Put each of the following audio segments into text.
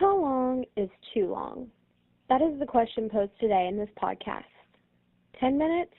How long is too long? That is the question posed today in this podcast. 10 minutes,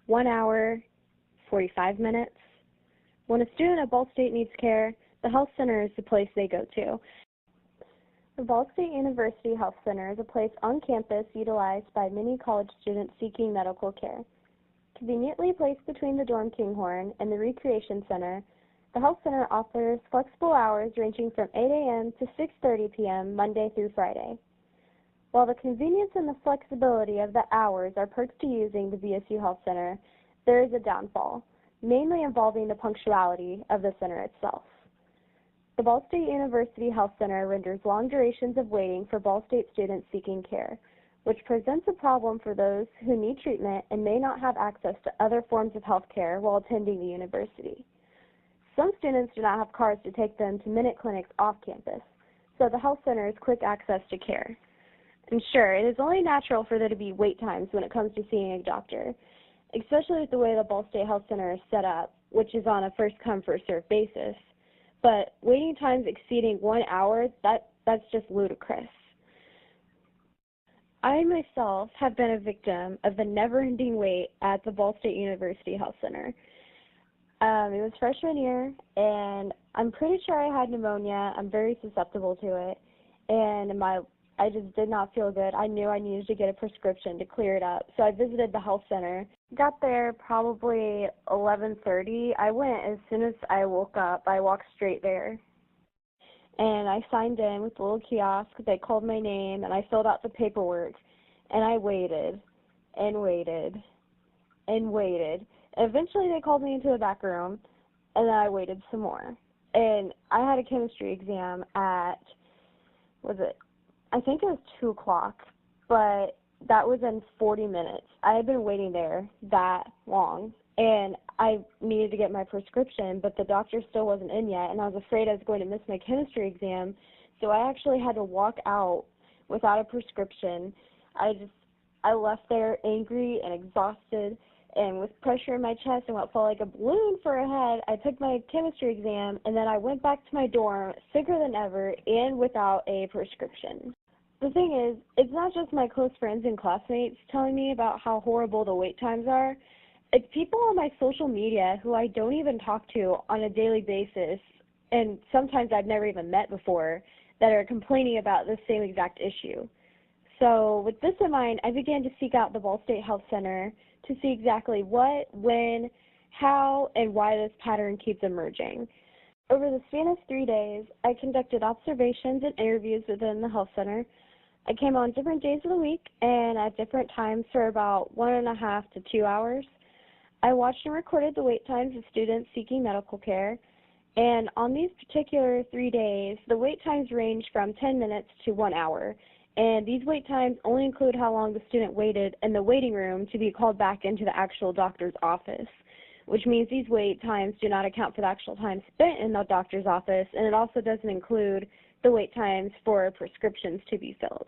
1 hour, 45 minutes. When a student at Ball State needs care, the health center is the place they go to. The Ball State University Health Center is a place on campus utilized by many college students seeking medical care. Conveniently placed between the dorm Kinghorn and the Recreation Center, the Health Center offers flexible hours ranging from 8 a.m. to 6:30 p.m. Monday through Friday. While the convenience and the flexibility of the hours are perks to using the BSU Health Center, there is a downfall, mainly involving the punctuality of the center itself. The Ball State University Health Center renders long durations of waiting for Ball State students seeking care, which presents a problem for those who need treatment and may not have access to other forms of health care while attending the university. Some students do not have cars to take them to minute clinics off campus, so the health center is quick access to care. And sure, it is only natural for there to be wait times when it comes to seeing a doctor, especially with the way the Ball State Health Center is set up, which is on a first-come, first-served basis. But waiting times exceeding 1 hour, that's just ludicrous. I myself have been a victim of the never-ending wait at the Ball State University Health Center. It was freshman year, and I'm pretty sure I had pneumonia. I'm very susceptible to it, and I just did not feel good. I knew I needed to get a prescription to clear it up, so I visited the health center. Got there probably 11:30. I went as soon as I woke up. I walked straight there, and I signed in with the little kiosk. They called my name, and I filled out the paperwork, and I waited and waited and waited. Eventually, they called me into the back room, and then I waited some more. And I had a chemistry exam at, I think it was 2 o'clock, but that was in 40 minutes. I had been waiting there that long, and I needed to get my prescription, but the doctor still wasn't in yet, and I was afraid I was going to miss my chemistry exam, so I actually had to walk out without a prescription. I left there angry and exhausted, and with pressure in my chest and what felt like a balloon for a head, I took my chemistry exam, and then I went back to my dorm sicker than ever and without a prescription. The thing is, it's not just my close friends and classmates telling me about how horrible the wait times are. It's people on my social media who I don't even talk to on a daily basis, and sometimes I've never even met before, that are complaining about the same exact issue. So with this in mind, I began to seek out the Ball State Health Center to see exactly what, when, how, and why this pattern keeps emerging. Over the span of 3 days, I conducted observations and interviews within the health center. I came on different days of the week and at different times for about 1.5 to 2 hours. I watched and recorded the wait times of students seeking medical care, and on these particular 3 days, the wait times ranged from 10 minutes to 1 hour. And these wait times only include how long the student waited in the waiting room to be called back into the actual doctor's office, which means these wait times do not account for the actual time spent in the doctor's office, and it also doesn't include the wait times for prescriptions to be filled.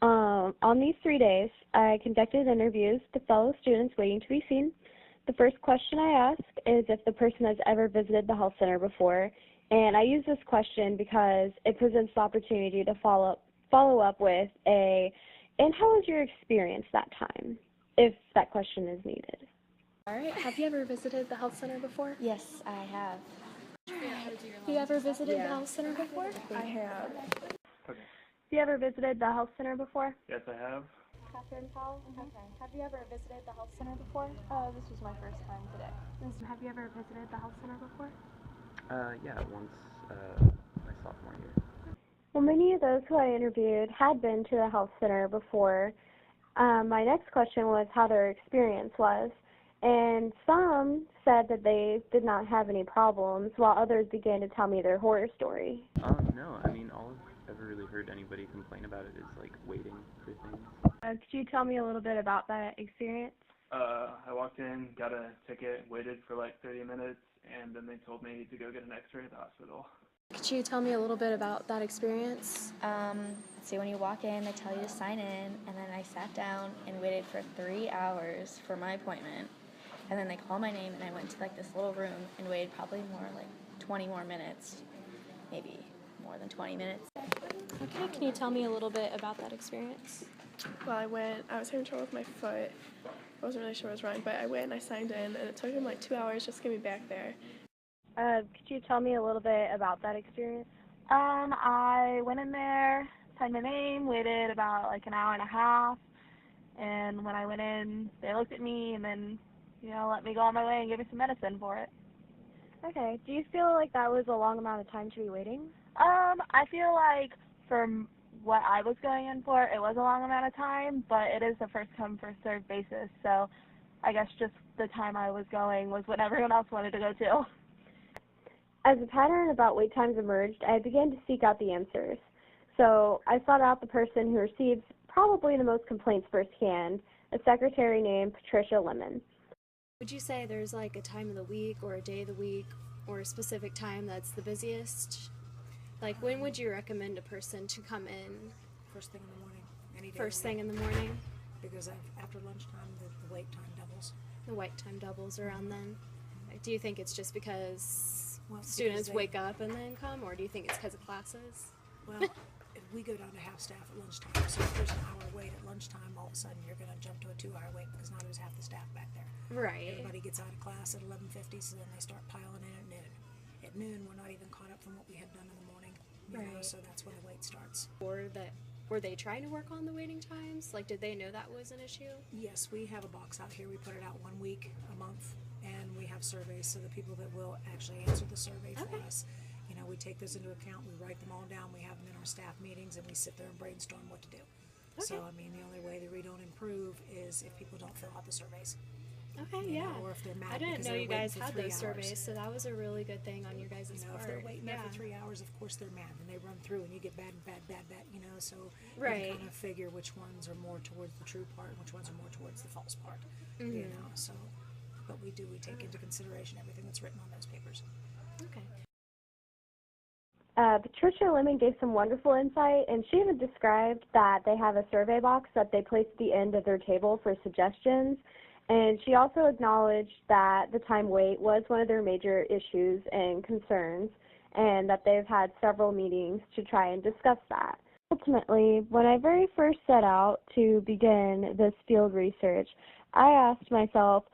On these 3 days, I conducted interviews with fellow students waiting to be seen. The first question I ask is if the person has ever visited the health center before, and I use this question because it presents the opportunity to follow up with and how was your experience that time, if that question is needed. All right, have you ever visited the health center before? Yes, I have. Have you ever visited the health center before? I have. Have you ever visited the health center before? Yes, I have. Catherine Powell? Okay. Have you ever visited the health center before? This was my first time today. Have you ever visited the health center before? Yeah, once my sophomore year. Well, many of those who I interviewed had been to the health center before. My next question was how their experience was, and some said that they did not have any problems, while others began to tell me their horror story. No, I mean, all I've ever really heard anybody complain about it is, like, waiting for things. Could you tell me a little bit about that experience? I walked in, got a ticket, waited for like 30 minutes, and then they told me to go get an x-ray at the hospital. Could you tell me a little bit about that experience? Let's see, when you walk in, they tell you to sign in, and then I sat down and waited for 3 hours for my appointment, and then they called my name, and I went to like this little room and waited probably more like 20 more minutes, maybe more than 20 minutes. Okay, can you tell me a little bit about that experience? Well, I was having trouble with my foot. I wasn't really sure what was wrong, but I went and I signed in, and it took him like 2 hours just to get me back there. Could you tell me a little bit about that experience? I went in there, signed my name, waited about like an hour and a half, and when I went in, they looked at me and then, let me go on my way and gave me some medicine for it. Okay. Do you feel like that was a long amount of time to be waiting? I feel like for what I was going in for, it was a long amount of time, but it is a first come, first served basis, so I guess just the time I was going was when everyone else wanted to go too. As a pattern about wait times emerged, I began to seek out the answers. So I sought out the person who receives probably the most complaints firsthand, a secretary named Patricia Lemon. Would you say there's like a time of the week or a day of the week or a specific time that's the busiest? Like, when would you recommend a person to come in? First thing in the morning, any day. First thing in the morning? Because after lunchtime, the wait time doubles. The wait time doubles around then. Do you think it's just because students because wake up and then come, or do you think it's because of classes? Well, if we go down to half staff at lunchtime, so if there's an hour wait at lunchtime, all of a sudden you're going to jump to a 2-hour wait because now there's half the staff back there. Right. Everybody gets out of class at 11:50, so then they start piling in at noon. At noon, we're not even caught up from what we had done in the morning, so that's when the wait starts. Were they trying to work on the waiting times? Like, did they know that was an issue? Yes, we have a box out here. We put it out 1 week a month, and we have surveys, so the people that will actually answer the survey for us, we take those into account. We write them all down. We have them in our staff meetings, and we sit there and brainstorm what to do. Okay. So, the only way that we don't improve is if people don't fill out the surveys. Okay, yeah. Or if they're mad I didn't because know they're you guys waiting for had 3 those hours. surveys, so that was a really good thing on your guys' part. If they're waiting there for 3 hours, of course they're mad, and they run through, and you get bad, so Right. you kind of figure which ones are more towards the true part and which ones are more towards the false part, so, but we take into consideration everything that's written on those papers. Okay. Patricia Lemon gave some wonderful insight, and she even described that they have a survey box that they place at the end of their table for suggestions, and she also acknowledged that the time wait was one of their major issues and concerns, and that they've had several meetings to try and discuss that. Ultimately, when I very first set out to begin this field research, I asked myself,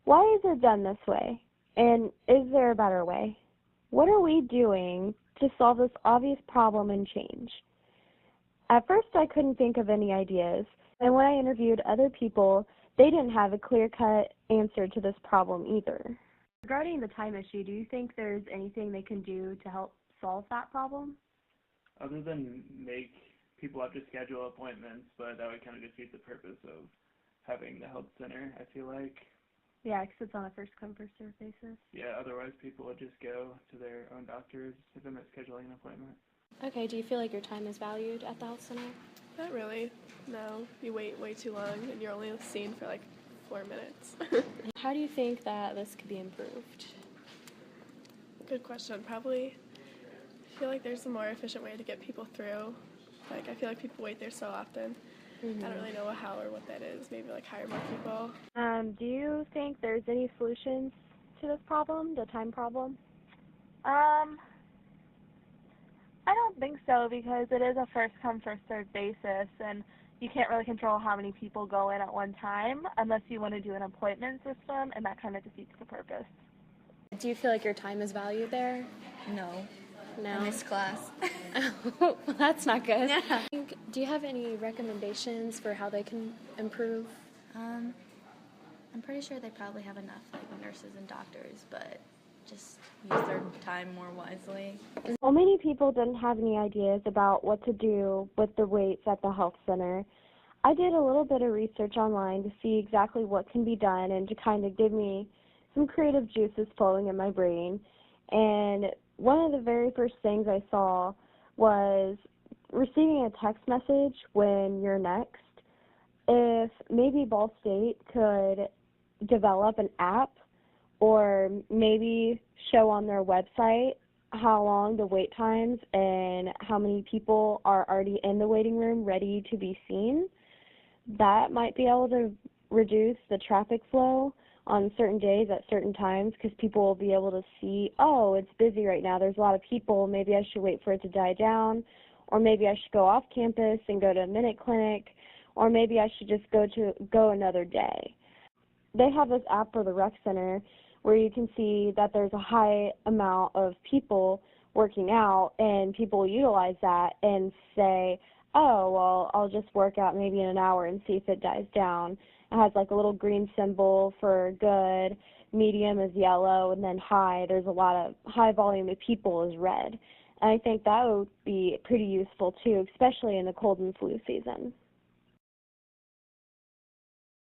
why is it done this way? And is there a better way? What are we doing to solve this obvious problem and change? At first, I couldn't think of any ideas, and when I interviewed other people, they didn't have a clear-cut answer to this problem either. Regarding the time issue, do you think there's anything they can do to help solve that problem? Other than make people have to schedule appointments, but that would kind of defeat the purpose of having the health center, I feel like. Yeah, because it's on a first-come, first-served basis. Yeah, otherwise people would just go to their own doctors if they're not scheduling an appointment. Okay, do you feel like your time is valued at the health center? Not really, no. You wait way too long, and you're only seen for like 4 minutes. How do you think that this could be improved? Good question. Probably, I feel like there's a more efficient way to get people through. Like, I feel like people wait there so often. I don't really know how or what that is. Maybe like hire more people. Do you think there's any solutions to this problem, the time problem? I don't think so, because it is a first come, first served basis, and you can't really control how many people go in at one time unless you want to do an appointment system, and that kind of defeats the purpose. Do you feel like your time is valued there? No. No. I missed class. Well, that's not good. Yeah. Do you have any recommendations for how they can improve? I'm pretty sure they probably have enough nurses and doctors, but just use their time more wisely. While many people didn't have any ideas about what to do with the waits at the health center, I did a little bit of research online to see exactly what can be done and to kind of give me some creative juices flowing in my brain. And one of the very first things I saw was receiving a text message when you're next. If maybe Ball State could develop an app or maybe show on their website how long the wait times and how many people are already in the waiting room ready to be seen, that might be able to reduce the traffic flow on certain days at certain times, because people will be able to see, oh, it's busy right now, there's a lot of people, maybe I should wait for it to die down, or maybe I should go off campus and go to a minute clinic, or maybe I should just go another day. They have this app for the rec center where you can see that there's a high amount of people working out, and people utilize that and say, oh, well, I'll just work out maybe in an hour and see if it dies down. It has like a little green symbol for good, medium is yellow, and then high, there's a lot of high volume of people is red. And I think that would be pretty useful too, especially in the cold and flu season.